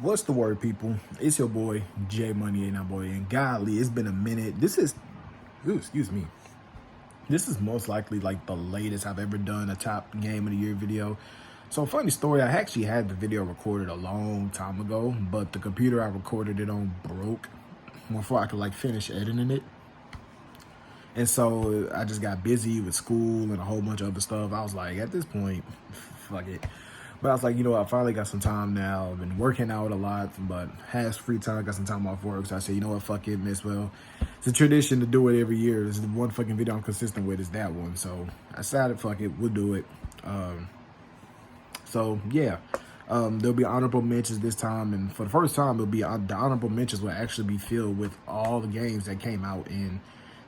What's the word, people? It's your boy J Money and boy. And golly, it's been a minute. Excuse me. This is most likely like the latest I've ever done a top game of the year video. So, funny story, I actually had the video recorded a long time ago, but the computer I recorded it on broke before I could like finish editing it. And so I just got busy with school and a whole bunch of other stuff. I was like, at this point, fuck it. But I was like, I finally got some time now. I've been working out a lot, but has free time. Got some time off work. So I said, you know what, fuck it, miss well. It's a tradition to do it every year. This is the one fucking video I'm consistent with is that one. So I decided, fuck it, we'll do it. So yeah, there'll be honorable mentions this time, and for the first time, it'll be the honorable mentions will actually be filled with all the games that came out in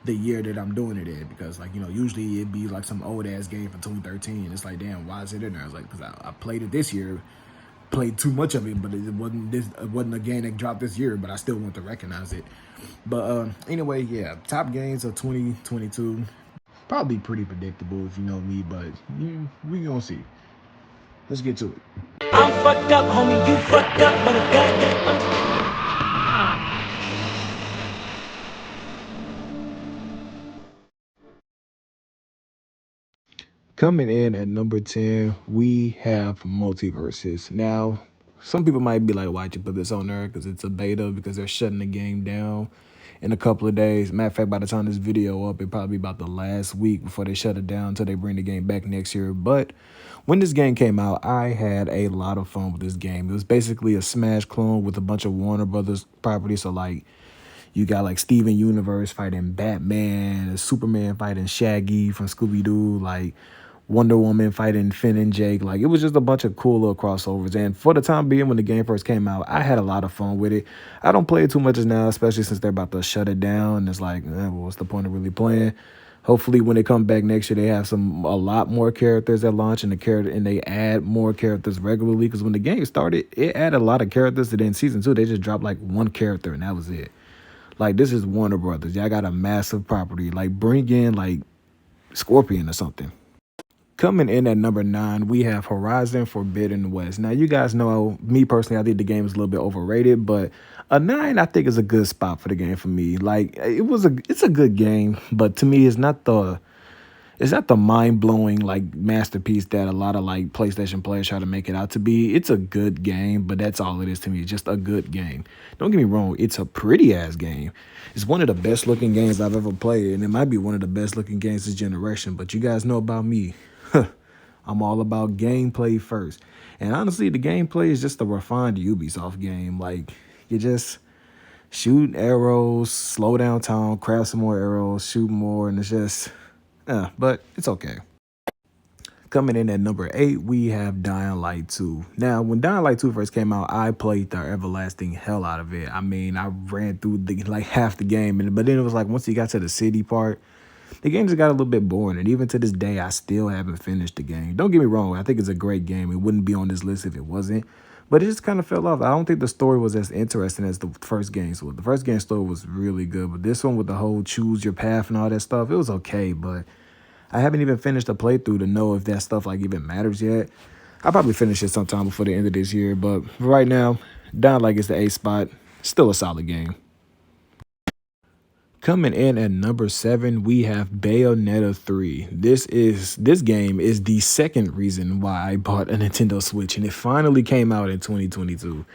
the year that I'm doing it in. Because like usually it'd be like some old ass game from 2013. It's like, damn, why is it in there? I was like, because I played it this year, played too much of it, but it wasn't a game that dropped this year, but I still want to recognize it. But anyway, yeah, top games of 2022. Probably pretty predictable if you know me, but we gonna see. Let's get to it. I'm fucked up, homie. You fucked up, but a goddamn. Coming in at number 10, we have Multiverses. Now, some people might be like, why'd you put this on there? Because it's a beta, because they're shutting the game down in a couple of days. Matter of fact, by the time this video up, it'll probably be about the last week before they shut it down until they bring the game back next year. But when this game came out, I had a lot of fun with this game. It was basically a Smash clone with a bunch of Warner Brothers properties. So like, you got like Steven Universe fighting Batman, Superman fighting Shaggy from Scooby-Doo, like Wonder Woman fighting Finn and Jake. Like, it was just a bunch of cool little crossovers. And for the time being, when the game first came out, I had a lot of fun with it. I don't play it too much as now, especially since they're about to shut it down. It's like, well, what's the point of really playing? Hopefully, when they come back next year, they have a lot more characters at launch, and they add more characters regularly. Because when the game started, it added a lot of characters. And then season 2, they just dropped like one character, and that was it. Like, this is Warner Brothers. Y'all got a massive property. Like, bring in like Scorpion or something. Coming in at number 9, we have Horizon Forbidden West. Now, you guys know me personally, I think the game is a little bit overrated, but a 9 I think is a good spot for the game for me. Like, it's a good game, but to me, it's not the mind-blowing like masterpiece that a lot of like PlayStation players try to make it out to be. It's a good game, but that's all it is to me. It's just a good game. Don't get me wrong, it's a pretty ass game. It's one of the best looking games I've ever played, and it might be one of the best looking games this generation. But you guys know about me. I'm all about gameplay first. And honestly, the gameplay is just a refined Ubisoft game. Like, you just shoot arrows, slow down time, craft some more arrows, shoot more, and it's just, but it's okay. Coming in at number 8, we have Dying Light 2. Now, when Dying Light 2 first came out, I played the everlasting hell out of it. I mean, I ran through like half the game, but then it was like once you got to the city part, the game just got a little bit boring, and even to this day, I still haven't finished the game. Don't get me wrong, I think it's a great game. It wouldn't be on this list if it wasn't, but it just kind of fell off. I don't think the story was as interesting as the first game. So the first game story was really good, but this one with the whole choose your path and all that stuff, it was okay, but I haven't even finished a playthrough to know if that stuff like even matters yet. I'll probably finish it sometime before the end of this year, but right now, Dying Light is the 8th spot. Still a solid game. Coming in at number 7, we have Bayonetta 3. This game is the second reason why I bought a Nintendo Switch, and it finally came out in 2022.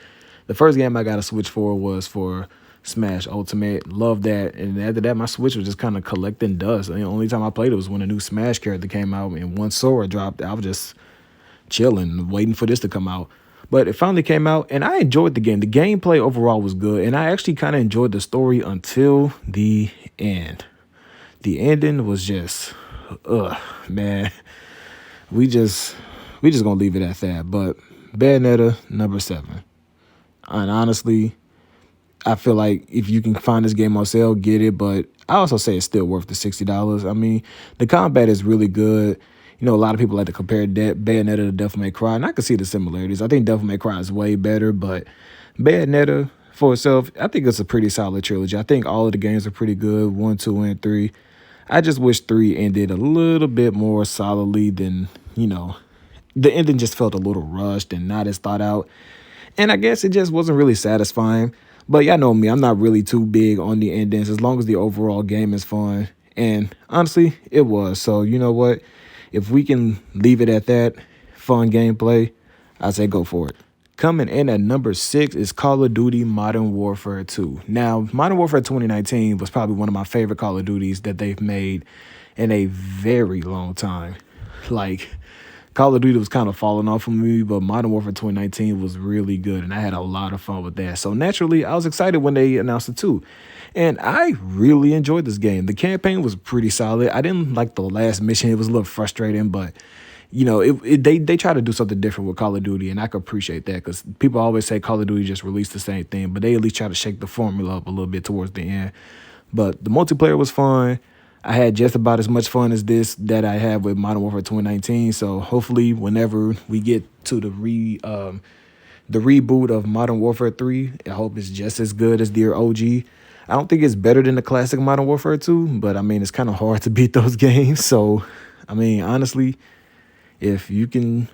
The first game I got a Switch for was for Smash Ultimate. Love that. And after that, my Switch was just kind of collecting dust. And the only time I played it was when a new Smash character came out, and once Sora dropped, I was just chilling, waiting for this to come out. But it finally came out, and I enjoyed the game. The gameplay overall was good, and I actually kind of enjoyed the story until the end. The ending was just, man. We just gonna leave it at that. But Bayonetta, number 7. And honestly, I feel like if you can find this game on sale, get it. But I also say it's still worth the $60. I mean, the combat is really good. A lot of people like to compare Bayonetta to Devil May Cry, and I can see the similarities. I think Devil May Cry is way better, but Bayonetta for itself, I think it's a pretty solid trilogy. I think all of the games are pretty good, 1, 2, and 3. I just wish 3 ended a little bit more solidly than, the ending just felt a little rushed and not as thought out. And I guess it just wasn't really satisfying. But y'all know me, I'm not really too big on the endings as long as the overall game is fun. And honestly, it was. So you know what? If we can leave it at that, fun gameplay, I say go for it. Coming in at number 6 is Call of Duty Modern Warfare 2. Now, Modern Warfare 2019 was probably one of my favorite Call of Duties that they've made in a very long time. Like, Call of Duty was kind of falling off of me, but Modern Warfare 2019 was really good, and I had a lot of fun with that. So naturally, I was excited when they announced it too. And I really enjoyed this game. The campaign was pretty solid. I didn't like the last mission. It was a little frustrating, but you know, they try to do something different with Call of Duty, and I can appreciate that because people always say Call of Duty just released the same thing, but they at least try to shake the formula up a little bit towards the end. But the multiplayer was fun. I had just about as much fun as this that I had with Modern Warfare 2019. So hopefully, whenever we get to the reboot of Modern Warfare 3, I hope it's just as good as the OG. I don't think it's better than the classic Modern Warfare 2, but I mean it's kind of hard to beat those games. So I mean honestly, if you can,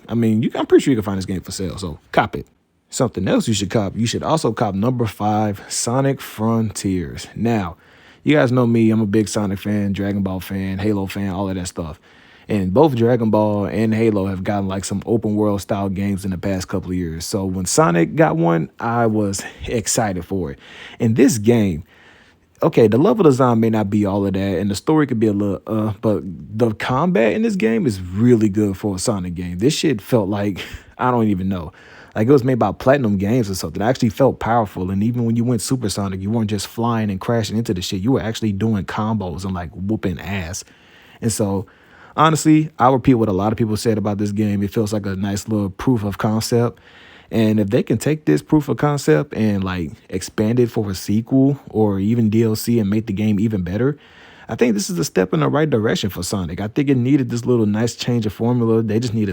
I'm pretty sure you can find this game for sale. So cop it. Something else you should cop. You should also cop number 5, Sonic Frontiers. Now, you guys know me. I'm a big Sonic fan, Dragon Ball fan, Halo fan, all of that stuff. And both Dragon Ball and Halo have gotten like some open world style games in the past couple of years. So when Sonic got one, I was excited for it. And this game, okay, the level design may not be all of that, and the story could be a little, but the combat in this game is really good for a Sonic game. This shit felt like, I don't even know. Like it was made by Platinum Games or something. It actually felt powerful. And even when you went supersonic, you weren't just flying and crashing into the shit. You were actually doing combos and like whooping ass. And so, honestly, I'll repeat what a lot of people said about this game. It feels like a nice little proof of concept. And if they can take this proof of concept and like expand it for a sequel or even DLC and make the game even better, I think this is a step in the right direction for Sonic. I think it needed this little nice change of formula. They just need to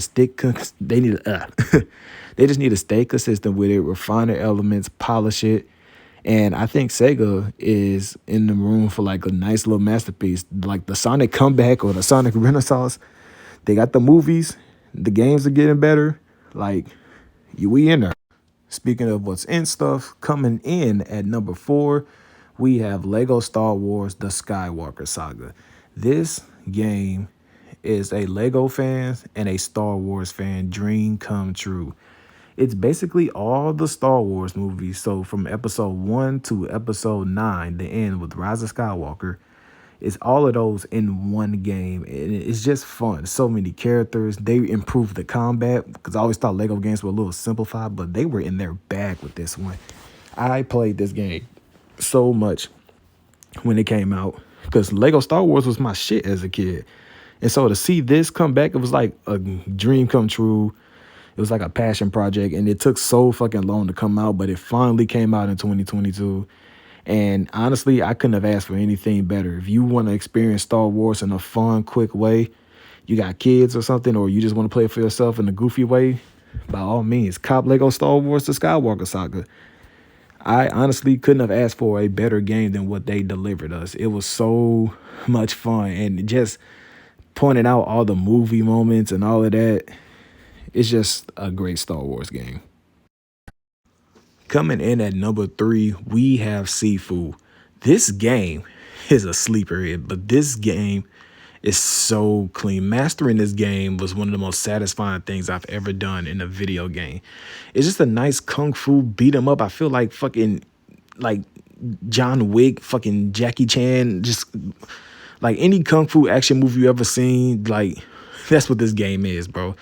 they just need to stay consistent with it, refine the elements, polish it. And I think Sega is in the room for like a nice little masterpiece, like the Sonic comeback or the Sonic Renaissance. They got the movies, the games are getting better. Like, we in there. Speaking of what's in stuff, coming in at number 4, we have Lego Star Wars The Skywalker Saga. This game is a Lego fan and a Star Wars fan dream come true. It's basically all the Star Wars movies. So from episode 1 to episode 9, the end with Rise of Skywalker, it's all of those in one game. And it's just fun. So many characters. They improved the combat because I always thought Lego games were a little simplified, but they were in their bag with this one. I played this game so much when it came out because Lego Star Wars was my shit as a kid. And so to see this come back, it was like a dream come true. It was like a passion project, and it took so fucking long to come out, but it finally came out in 2022. And honestly, I couldn't have asked for anything better. If you want to experience Star Wars in a fun, quick way, you got kids or something, or you just want to play it for yourself in a goofy way, by all means, cop Lego Star Wars The Skywalker Saga. I honestly couldn't have asked for a better game than what they delivered us. It was so much fun, and just pointing out all the movie moments and all of that, it's just a great Star Wars game. Coming in at number 3, we have Sifu. This game is a sleeper hit, but this game is so clean. Mastering this game was one of the most satisfying things I've ever done in a video game. It's just a nice kung fu beat 'em up. I feel like fucking like John Wick, fucking Jackie Chan, just like any kung fu action movie you ever seen. Like that's what this game is, bro.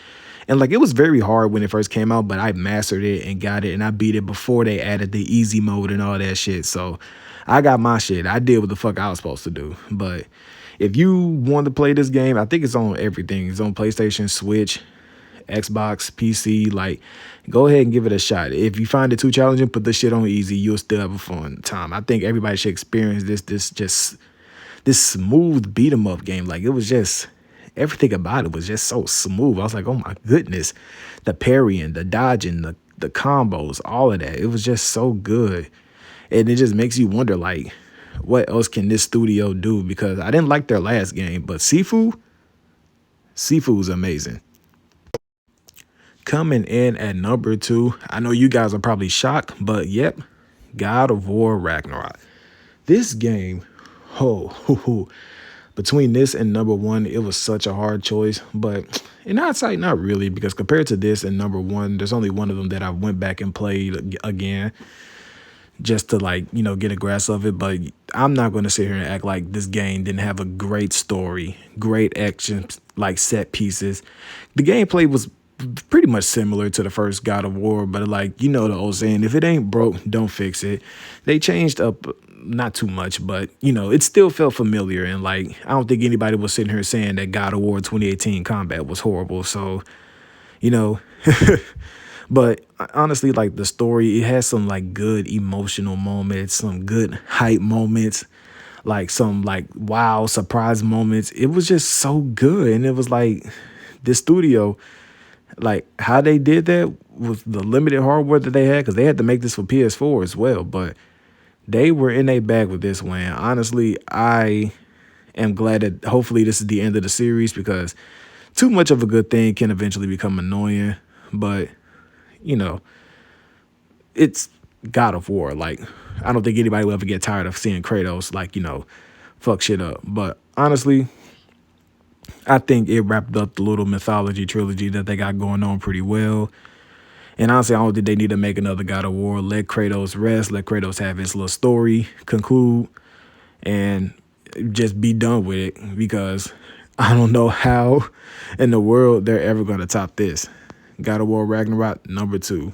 And like it was very hard when it first came out, but I mastered it and got it, and I beat it before they added the easy mode and all that shit. So I got my shit. I did what the fuck I was supposed to do. But if you want to play this game, I think it's on everything. It's on PlayStation, Switch, Xbox, PC. Like, go ahead and give it a shot. If you find it too challenging, put this shit on easy. You'll still have a fun time. I think everybody should experience this smooth beat 'em up game. Like it was just everything about it was just so smooth. I was like, oh my goodness, the parrying, the dodging, the combos, all of that. It was just so good. And it just makes you wonder, like, what else can this studio do? Because I didn't like their last game, but Sifu's amazing. Coming in at number two, I know you guys are probably shocked, but yep, God of War Ragnarok. This game, oh, between this and number one, it was such a hard choice. But in hindsight, not really, because compared to this and number one, there's only one of them that I went back and played again just to like, get a grasp of it. But I'm not going to sit here and act like this game didn't have a great story, great action, like set pieces. The gameplay was pretty much similar to the first God of War, but like, the old saying, if it ain't broke, don't fix it. They changed up not too much, but it still felt familiar. And like, I don't think anybody was sitting here saying that God of War 2018 combat was horrible. So, you know, but honestly, like the story, it has some like good emotional moments, some good hype moments, like some like wow surprise moments. It was just so good. And it was like the studio, like how they did that with the limited hardware that they had, because they had to make this for PS4 as well. But they were in a bag with this one. Honestly, I am glad that hopefully this is the end of the series, because too much of a good thing can eventually become annoying. But, you know, it's God of War. Like, I don't think anybody will ever get tired of seeing Kratos, like, fuck shit up. But honestly, I think it wrapped up the little mythology trilogy that they got going on pretty well. And honestly, I don't think they need to make another God of War. Let Kratos rest. Let Kratos have his little story conclude and just be done with it, because I don't know how in the world they're ever going to top this. God of War Ragnarok, number two.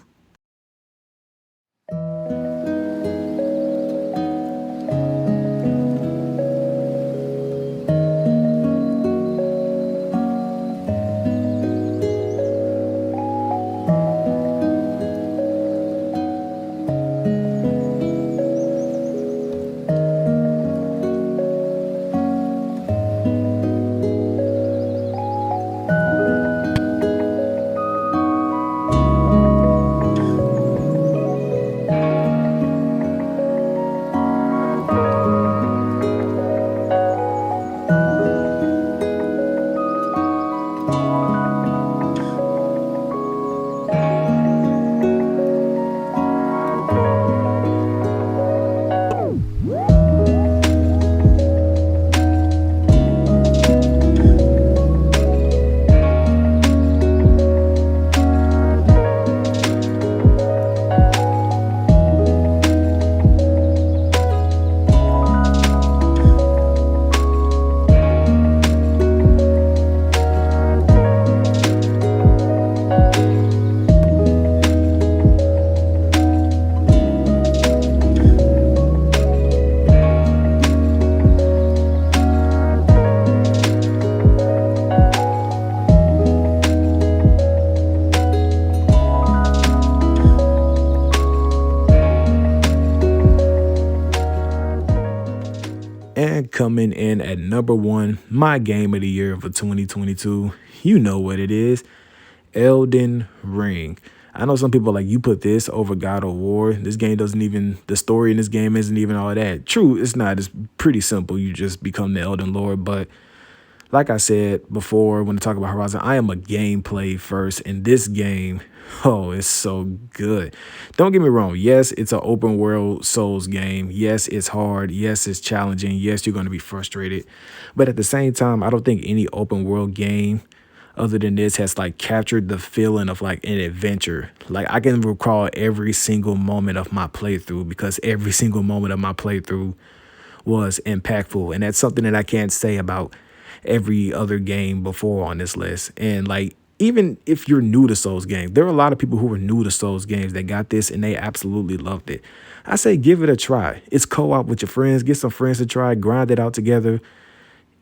And coming in at number one, my game of the year for 2022, you know what it is, Elden Ring. I know some people are like, you put this over God of War. This game doesn't even, the story in this game isn't even all that. True, it's not. It's pretty simple. You just become the Elden Lord. But like I said before, when I talk about Horizon, I am a gameplay first. And this game, oh, it's so good. Don't get me wrong. Yes, it's an open world Souls game. Yes, it's hard. Yes, it's challenging. Yes, you're going to be frustrated. But at the same time, I don't think any open world game other than this has like captured the feeling of like an adventure. Like I can recall every single moment of my playthrough, because every single moment of my playthrough was impactful. And that's something that I can't say about every other game before on this list. And like, even if you're new to Souls games, there are a lot of people who are new to Souls games that got this and they absolutely loved it. I say give it a try. It's co-op with your friends. Get some friends to try, grind it out together.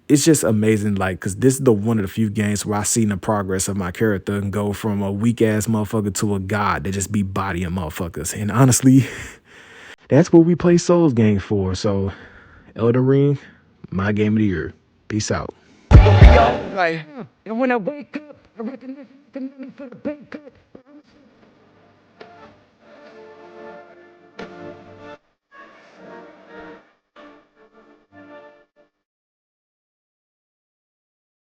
It's just amazing, like, because this is the one of the few games where I seen the progress of my character and go from a weak-ass motherfucker to a god that just be bodying motherfuckers. And honestly, that's what we play Souls games for. So, Elden Ring, my game of the year. Peace out. Yo, like, and when I wake up, I recognize for the bank cut.